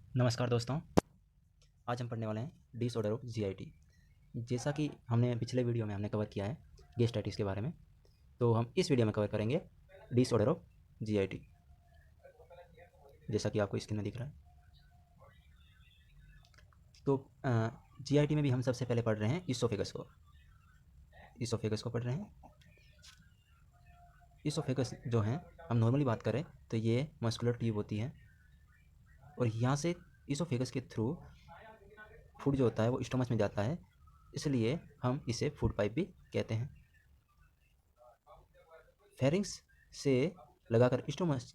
नमस्कार दोस्तों। आज हम पढ़ने वाले हैं डिसऑर्डर ऑफ जीआईटी। जैसा कि हमने पिछले वीडियो में हमने कवर किया है गैस्ट्राइटिस के बारे में, तो हम इस वीडियो में कवर करेंगे डिसऑर्डर ऑफ जीआईटी, जैसा कि आपको स्क्रीन में दिख रहा है। तो जीआईटी में भी हम सबसे पहले पढ़ रहे हैं इसोफेगस को पढ़ रहे हैं। इसोफेगस जो है, हम नॉर्मली बात करें तो ये मस्कुलर ट्यूब होती है और यहाँ से इसोफेगस के थ्रू फूड जो होता है वो स्टमच में जाता है, इसलिए हम इसे फूड पाइप भी कहते हैं। फेरिंग्स से लगाकर स्टोमच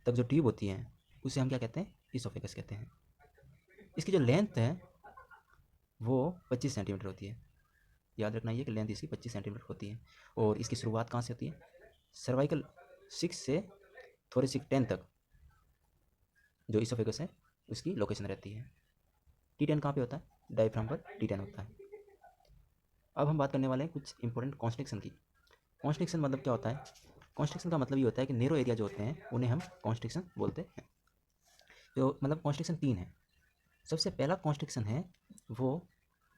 तक जो ट्यूब होती है उसे हम क्या कहते हैं? इसोफेगस कहते हैं। इसकी जो लेंथ है वो 25 सेंटीमीटर होती है। याद रखना ये कि लेंथ इसकी 25 सेंटीमीटर होती है। और इसकी शुरुआत कहाँ से होती है? सर्वाइकल 6 से थोरेसिक 10 तक जो इसोफेगस है उसकी लोकेशन रहती है। T10 कहाँ पे होता है? डायफ्राम पर T10 होता है। अब हम बात करने वाले हैं कुछ इंपॉर्टेंट कॉन्स्ट्रिक्शन की। कॉन्स्ट्रिक्शन मतलब क्या होता है? कॉन्स्ट्रिक्शन का मतलब ये होता है कि नेरो एरिया जो होते हैं उन्हें हम कॉन्स्ट्रिक्शन बोलते हैं। तो मतलब कॉन्स्ट्रिक्शन 3 है। सबसे पहला कॉन्स्ट्रिक्शन है वो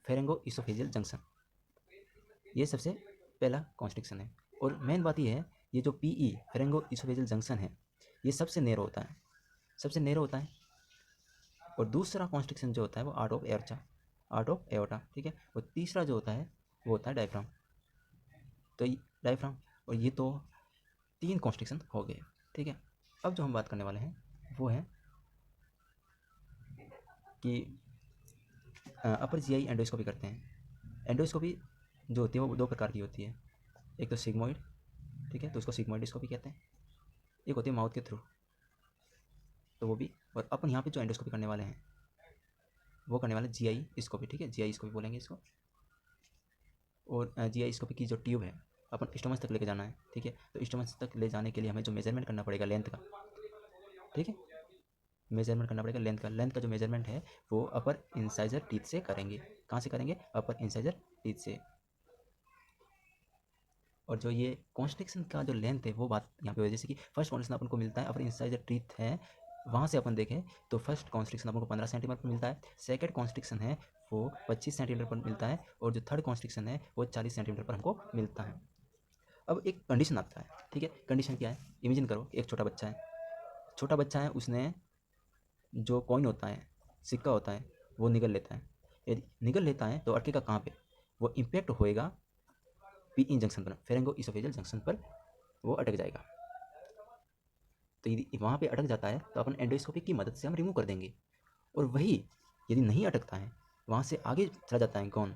फेरेंगो इसोफेजियल जंक्शन, ये सबसे पहला कॉन्स्ट्रिक्शन है। और मेन बात ये है, ये जो पीई फेरेंगो इसोफेजियल जंक्शन है ये सबसे नेरो होता है, सबसे नेरो होता है। और दूसरा कॉन्स्ट्रिक्शन जो होता है वो आर्ट ऑफ एओर्टा, ठीक है। और तीसरा जो होता है वो होता है डायफ्राम। तो डायफ्राम और ये तो 3 कॉन्स्ट्रिक्शन हो गए, ठीक है। अब जो हम बात करने वाले हैं वो है कि अपर जीआई एंडोस्कोपी करते हैं। एंडोस्कोपी जो होती है वो 2 प्रकार की होती है। एक तो सिग्मोइड, ठीक है, तो उसको सिग्मोइडस्कोपी कहते हैं। एक होती है माउथ के थ्रू, तो वो भी। और अपन यहाँ पे जो एंडोस्कोपी करने वाले हैं वो करने वाले जीआई स्कोपी, ठीक है, जीआई स्कोपी बोलेंगे इसको। और जीआई स्कोपी की जो ट्यूब है अपन स्टोमच तक लेके जाना है, ठीक है। तो स्टोमच तक ले जाने के लिए हमें जो मेजरमेंट करना पड़ेगा लेंथ का, ठीक है, मेजरमेंट करना पड़ेगा लेंथ का जो मेजरमेंट है वो अपर इंसाइजर टीथ से करेंगे। कहाँ से करेंगे? अपर इंसाइजर टीथ से। और जो ये कॉन्स्ट्रिक्शन का जो लेंथ है वो बात यहाँ पे हो, जैसे कि फर्स्ट कॉन्स्ट्रिक्शन अपन को मिलता है अपर इंसाइजर टीथ है, वहाँ से अपन देखें तो फर्स्ट कॉन्स्ट्रिक्शन अपन को 15 सेंटीमीटर पर मिलता है। सेकंड कॉन्स्ट्रिक्शन है वो 25 सेंटीमीटर पर मिलता है। और जो थर्ड कॉन्स्ट्रिक्शन है वो 40 सेंटीमीटर पर हमको मिलता है। अब एक कंडीशन आता है, ठीक है। कंडीशन क्या है? इमेजिन करो एक छोटा बच्चा है, उसने जो कॉइन होता है, सिक्का होता है, वो निगल लेता है। यदि निगल लेता है तो अटकेगा कहाँ पे? वो इम्पैक्ट होएगा पी जंक्शन पर, फेरेंगो इसोफेजियल जंक्शन पर वो अटक जाएगा। तो यदि वहाँ पे अटक जाता है तो अपन एंडोस्कोपी की मदद से हम रिमूव कर देंगे। और वही यदि नहीं अटकता है, वहाँ से आगे चला जाता है गॉन,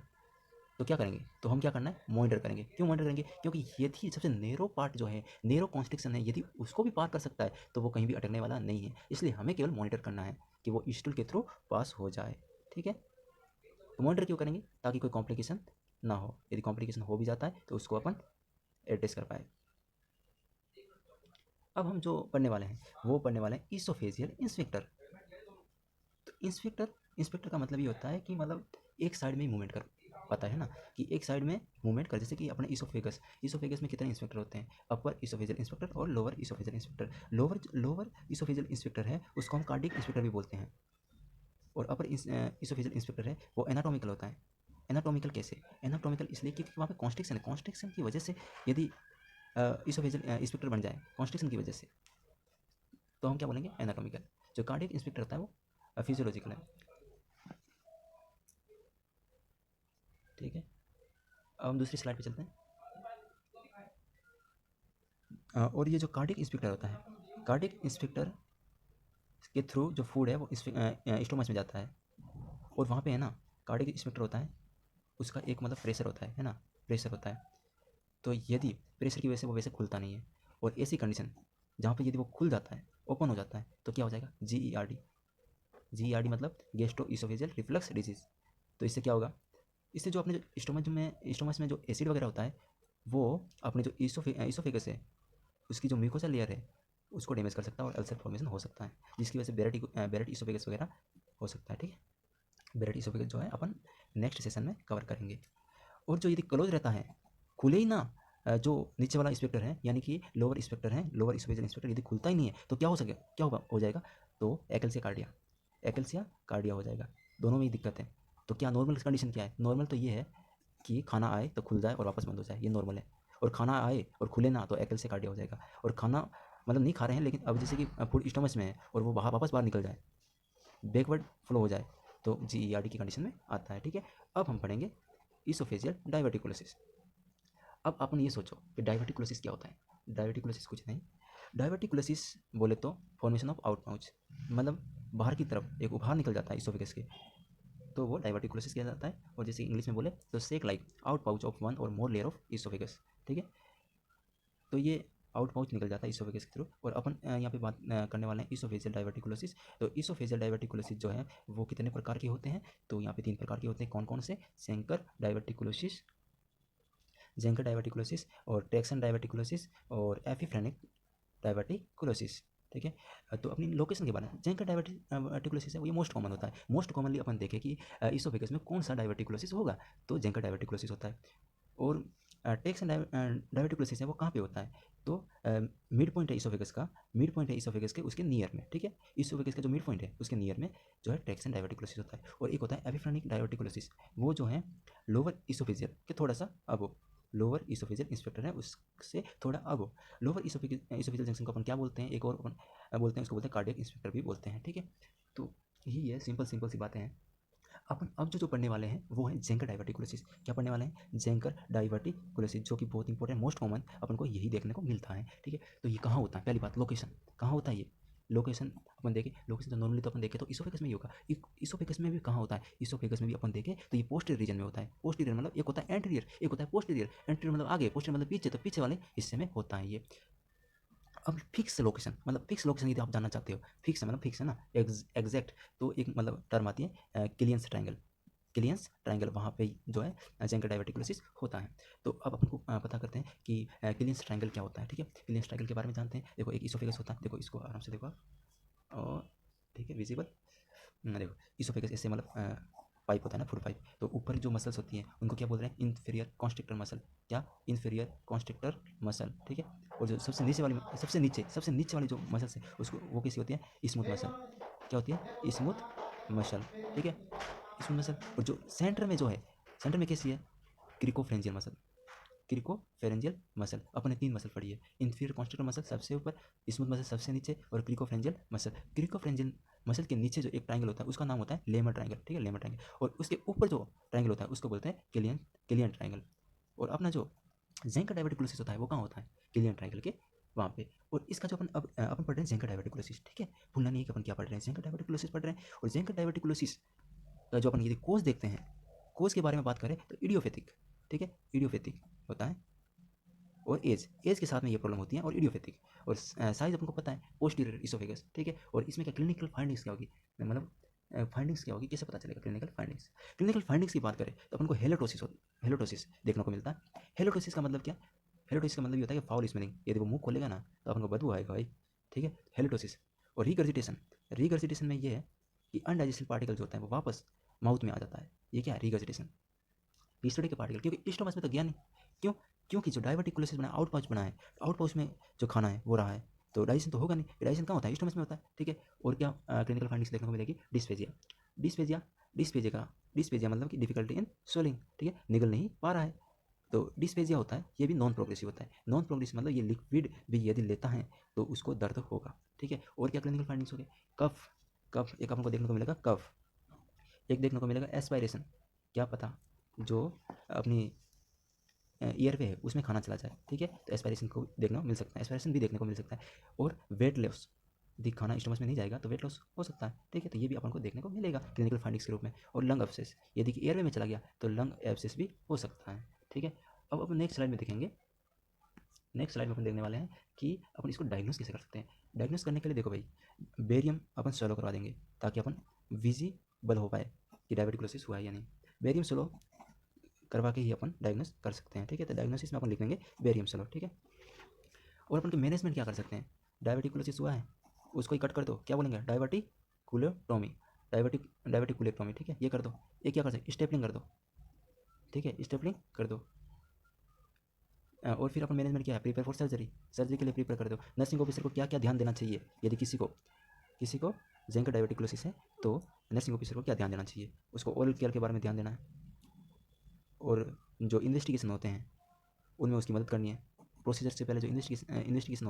तो क्या करेंगे? तो हम क्या करना है? मॉनिटर करेंगे। क्यों मॉनिटर करेंगे? क्योंकि यदि सबसे नेरो पार्ट जो है, नेरो कॉन्स्ट्रिक्शन है, यदि उसको भी पार कर सकता है तो वो कहीं भी अटकने वाला नहीं है। इसलिए हमें केवल मॉनिटर करना है कि वो स्टूल के थ्रू पास हो जाए, ठीक है। तो मॉनिटर क्यों करेंगे? ताकि कोई कॉम्प्लिकेशन ना हो। यदि कॉम्प्लिकेशन हो भी जाता है तो उसको अपन एड्रेस कर पाए। अब हम जो पढ़ने वाले हैं वो पढ़ने वाले हैं इसोफेजियल इंस्पेक्टर। तो इंस्पेक्टर का मतलब ये होता है कि मतलब एक साइड में ही मूवमेंट कर, पता है ना कि एक साइड में मूवमेंट कर। जैसे कि अपने इसोफेगस में कितने इंस्पेक्टर होते हैं? अपर इसोफेजियल इंस्पेक्टर और lower oesophageal inspector. Lower oesophageal inspector है उसको हम कार्डियक इंस्पेक्टर भी बोलते हैं। और अपर इसोफेजियल इंस्पेक्टर है वो एनाटोमिकल होता है। एनाटोमिकल कैसे? एनाटोमिकल इसलिए क्योंकि वहाँ पे कॉन्स्ट्रिक्शन है, कॉन्स्ट्रिक्शन की वजह से यदि इसोफेजियल इंस्पेक्टर बन जाए कॉन्स्ट्रिक्शन की वजह से, तो हम क्या बोलेंगे? एनाटोमिकल। जो कार्डियक इंस्पेक्टर होता है वो फिजियोलॉजिकल है, ठीक है। अब हम दूसरी स्लाइड पे चलते हैं। और ये जो कार्डियक इंस्पेक्टर होता है, कार्डियक इंस्पेक्टर के थ्रू जो फूड है वो स्टोमच में जाता है। और वहाँ पे है ना, कार्डियक इंस्पेक्टर होता है, उसका एक मतलब प्रेशर होता है ना, प्रेशर होता है। तो यदि प्रेशर की वजह से वो वैसे खुलता नहीं है, और ऐसी कंडीशन जहाँ पे यदि वो खुल जाता है, ओपन हो जाता है, तो क्या हो जाएगा? GERD मतलब गेस्ट्रो इसोफेजियल रिफ्लक्स डिजीज। तो इससे क्या होगा? इससे जो अपने जो स्टोमच में जो एसिड वगैरह होता है वो अपने जो इसोफेगस है उसकी जो म्यूकोसा लेयर है उसको डैमेज कर सकता है और अल्सर फॉर्मेशन हो सकता है, जिसकी वजह से बेरेट इसोफेगस वगैरह हो सकता है, ठीक है। बेरेट इसोफेगस जो है अपन नेक्स्ट सेशन में कवर करेंगे। और जो यदि क्लोज रहता है, खुले ही ना, जो नीचे वाला इंस्पेक्टर है यानी कि लोअर इंस्पेक्टर है, लोअर इसोफेजियल इंस्पेक्टर, यदि खुलता ही नहीं है तो क्या हो जाएगा? तो एक्सेल कार्डिया, एक्ल्स या कार्डिया हो जाएगा, दोनों में ही दिक्कत है। तो क्या नॉर्मल कंडीशन क्या है? नॉर्मल तो ये है कि खाना आए तो खुल जाए और वापस बंद हो जाए, ये नॉर्मल है। और खाना आए और खुले ना तो एक्ल से कार्डिया हो जाएगा। और खाना मतलब नहीं खा रहे हैं लेकिन अब जैसे कि फूड स्टमच में है और वो वापस बाहर निकल जाए, बैकवर्ड फ्लो हो जाए, तो GERD की कंडीशन में आता है। ठीक है, अब हम पढ़ेंगे इसोफेजियल डाइवर्टिकुलोसिस। अब अपन ये सोचो कि डाइवर्टिकुलोसिस क्या होता है। डाइवर्टिकुलोसिस कुछ नहीं, डाइवर्टिकुलोसिस बोले तो फॉर्मेशन ऑफ आउट पाउच, मतलब बाहर की तरफ एक उभार निकल जाता है इसोफेगस के, तो वो डाइवर्टिकुलोसिस किया जाता है। और जैसे इंग्लिश में बोले तो sac like out pouch of one और मोर लेयर ऑफ इसोफेगस। ठीक है, तो ये आउट पाउच निकल जाता है इसोफेगस के थ्रू। और अपन यहाँ पे बात करने वाले हैं इसोफेजियल डाइवर्टिकुलोसिस। तो इसोफेजियल डाइवर्टिकुलोसिस जो है वो कितने प्रकार के होते हैं? तो यहाँ पे 3 प्रकार के होते हैं। कौन कौन से? सेंकर डाइवर्टिकुलोसिस, जेंकर डाइवर्टिकुलोसिस और ट्रैक्शन डाइवर्टिकुलोसिस और एपिफ्रेनिक डाइवर्टिकुलोसिस। ठीक है, तो अपनी लोकेशन के बारे में, जेंकर डाइवर्टिकुलोसिस है वो ये मोस्ट कॉमन होता है। मोस्ट कॉमनली अपन देखें कि इसोफेगस में कौन सा डाइवर्टिकुलोसिस होगा, तो जेंकर डाइवर्टिकुलोसिस होता है। और ट्रैक्शन डाइवर्टिकुलोसिस है वो कहाँ पे होता है? तो मिड पॉइंट है इसोफेगस का, मिड पॉइंट है इसोफेगस के उसके नियर में। ठीक है, इसोफेगस का जो मिड पॉइंट है उसके नियर में जो है ट्रैक्शन डाइवर्टिकुलोसिस होता है। और एक होता है एपिफ्रेनिक डाइवर्टिकुलोसिस, वो जो है लोअर इसोफेजियल के थोड़ा सा अब, लोअर इसोफेजियल इंस्पेक्टर है उससे थोड़ा अब। लोअर इसोफेजियल जंक्शन को अपन क्या बोलते हैं? एक और अपन बोलते हैं उसको, बोलते हैं कार्डियक इंस्पेक्टर भी बोलते हैं। ठीक है, तो यही है, सिंपल सिंपल सी बातें हैं। अपन अब जो पढ़ने वाले हैं वो है जेंकर डाइवर्टिकुलोसिस। क्या पढ़ने वाले हैं? जेंकर डाइवर्टिकुलोसिस, जो कि बहुत इंपॉर्टेंट, मोस्ट कॉमन अपन को यही देखने को मिलता है। ठीक है, तो ये कहाँ होता है? पहली बात लोकेशन, कहाँ होता है ये लोकेशन? अपन देखें लोकेशन तो नॉर्मली तो अपन देखें तो इसोफेगस में ही होगा। इसोफेगस में भी कहाँ होता है? इसोफेगस में भी अपन देखें तो ये पोस्टीरियर रीजन में होता है। पोस्टीरियर मतलब एक होता है एंटीरियर, एक होता है पोस्टीरियर। एंटीरियर मतलब आगे, पोस्टीरियर मतलब पीछे, तो पीछे वाले हिस्से में होता है ये। अब फिक्स लोकेशन, मतलब फिक्स लोकेशन यदि आप जानना चाहते हो, फिक्स मतलब फिक्स है ना, एग्जैक्ट, तो एक मतलब टर्म आती है किलियंस ट्रायंगल। किलियंस ट्रायंगल वहाँ पे जो है जेंकर डाइवर्टिकुलोसिस होता है। तो अब अपन को पता करते हैं कि किलियंस ट्रायंगल क्या होता है। ठीक है, किलियंस ट्रायंगल के बारे में जानते हैं। देखो एक इसोफेगस होता है, देखो इसको आराम से देखो आप। और ठीक है, विजिबल, देखो इसोफेगस ऐसे मतलब पाइप होता है ना, फूड पाइप। तो ऊपर जो मसल्स होती हैं उनको क्या बोल रहे हैं? Inferior constrictor muscle. क्या? Inferior constrictor muscle. ठीक है, और जो सबसे नीचे वाली जो मसल्स है उसको, वो कैसी होती है? Smooth muscle. क्या होती है? Smooth muscle. ठीक है, स्मूथ मसल। और जो सेंटर में जो है, सेंटर में कैसी है? क्रिकोफ्रेंजियल मसल। क्रिकोफेरेंजियल मसल, अपने 3 मसल पढ़ी है। इन्फीरियर कॉन्स्ट्रिक्टर मसल सबसे ऊपर, स्मूथ मसल सबसे नीचे, और क्रिकोफ्रेंजियल मसल। क्रिकोफ्रेंजियल मसल के नीचे जो एक ट्रायंगल होता है उसका नाम होता है लेमर ट्रायंगल। ठीक है, लेमर ट्रायंगल। और उसके ऊपर जो ट्रायंगल होता है उसको बोलते हैं किलियन ट्रायंगल। और अपना जो जेंकर डाइवर्टिकुलोसिस होता है वो कहाँ होता है? किलियन ट्रायंगल के वहाँ पे। और इसका जो अपन अब अपन पढ़ रहे हैं जेंकर डाइवर्टिकुलोसिस। ठीक है, भूलना नहीं है कि अपन क्या पढ़ रहे हैं, जेंकर डाइवर्टिकुलोसिस पढ़ रहे हैं। और जेंकर डाइवर्टिकुलोसिस का जो अपन यदि कोज देखते हैं, कोज के बारे में बात करें तो इडियोपैथिक। ठीक है, इडियोपैथिक होता है। और एज के साथ में ये प्रॉब्लम होती है, और इडियोपैथिक। और साइज अपन को पता है, पोस्टीरियर इसोफेगस। ठीक है, और इसमें क्या क्लिनिकल फाइंडिंग्स क्या होगी, मतलब फाइंडिंग्स क्या होगी, कैसे पता चलेगा क्लिनिकल फाइंडिंग्स? क्लिनिकल फाइंडिंग्स की बात करें तो अपन को हेलोटोसिस देखने को मिलता है। हेलोटोसिस का मतलब क्या? हेलोटोसिस का मतलब ये होता है कि फाउल स्मेलिंग, यदि वो मुंह खोलेगा ना तो अपन को बदबू आएगा भाई। ठीक है, हेलोटोसिस। और रिगर्जिटेशन, रिगर्जिटेशन में ये है कि अनडाइजेस्टेड पार्टिकल जो होता है वो वापस माउथ में आ जाता है। ये क्या है? रिगर्जिटेशन, पिस्टोडे के पार्टिकल, क्योंकि स्टोमस में तो गया नहीं। क्यों? क्योंकि जो डाइवर्टिकुलोसिस बना, आउट पाउच बना है, आउट पाउच में जो खाना है वो रहा है, तो डाइजेशन तो होगा नहीं। डाइजेशन कहाँ होता है? स्टोमस में होता है। ठीक है, और क्या क्लिनिकल फाइंडिंग्स देखने को मिलेगी? डिस्पेजिया। डिस्पेजिया, डिस्पेजिया मतलब कि डिफिकल्टी इन सोलिंग। ठीक है, निगल नहीं पा रहा है, तो डिस्पेजिया होता है। ये भी नॉन प्रोग्रेसिव होता है। नॉन प्रोग्रेसिव मतलब ये लिक्विड भी यदि लेता है तो उसको दर्द होगा। ठीक है, और क्या क्लिनिकल फाइंडिंग्स हो गए? कफ, कफ एक आपको देखने को मिलेगा, कफ। एक देखने को मिलेगा एस्पायरेशन, क्या पता जो अपनी ईयरवे है उसमें खाना चला जाए। ठीक है, तो एस्पायरेशन को देखने को मिल सकता है, एस्पायरेशन भी देखने को मिल सकता है। और वेट लॉस, यदि खाना स्टमच में नहीं जाएगा तो वेट लॉस हो सकता है। ठीक है, तो ये भी अपन को देखने को मिलेगा क्लिनिकल फाइंडिंग्स के रूप में। और लंग एब्सेस, यदि कि एयरवे में चला गया तो लंग एब्सेस भी हो सकता है। ठीक है, अब अपन नेक्स्ट स्लाइड में देखेंगे। नेक्स्ट स्लाइड में अपन देखने वाले हैं कि अपन इसको डायग्नोस कैसे कर सकते हैं। डायग्नोस करने के लिए देखो भाई, बेरियम अपन सोलो करवा देंगे ताकि अपन विजिबल हो पाए कि डायबिटिकुलोसिस हुआ है या नहीं। बेरियम सोलो करवा के ही अपन डायग्नोस कर सकते हैं। ठीक है, तो डायग्नोसिस में अपन लिख देंगे बेरियम सोलो। ठीक है, और अपन के मैनेजमेंट क्या कर सकते हैं? डायबिटिकुलोसिस हुआ है उसको ही कट कर दो, क्या बोलेंगे? डायबिटिकुलोटोमी, डायबिटिकुलेक्टोमी। ठीक है, ये कर दो। ये क्या कर सकते? स्टेपलिंग कर दो। ठीक है, स्टेपलिंग कर दो। और फिर अपन मैनेजमेंट क्या है? प्रिपेयर फॉर सर्जरी, सर्जरी के लिए प्रिपेयर कर दो। नर्सिंग ऑफिसर को क्या क्या ध्यान देना चाहिए यदि किसी को जेंकर डायबिटिकुलोसिस है तो नर्सिंग ऑफिसर को क्या ध्यान देना चाहिए, उसको ओरल केयर के बारे में ध्यान देना है, और जो इन्वेस्टिगेशन होते हैं उनमें उसकी मदद करनी है। प्रोसीजर से पहले जो इन्वेस्टिगेशन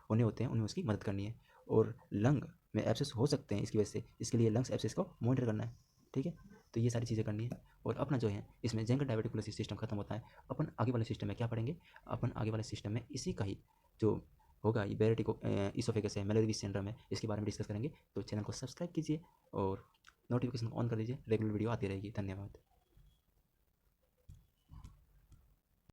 होने होते हैं उनमें उसकी मदद करनी है। और लंग में एब्सेस हो सकते हैं इसकी वजह से, इसके लिए लंग्स एब्सेस को मॉनिटर करना है। ठीक है, तो ये सारी चीज़ें करनी है। और अपना जो है इसमें जेंकर डायबिटिकुलोसिस सिस्टम खत्म होता है। अपन आगे वाले सिस्टम में क्या पढ़ेंगे, अपन आगे वाले सिस्टम में इसी का ही जो होगा, ये बेरेटिको इसोफेगस है, मेलेरिस सिंड्रोम है, इसके बारे में डिस्कस करेंगे। तो चैनल को सब्सक्राइब कीजिए और नोटिफिकेशन ऑन कर दीजिए, रेगुलर वीडियो आती रहेगी। धन्यवाद।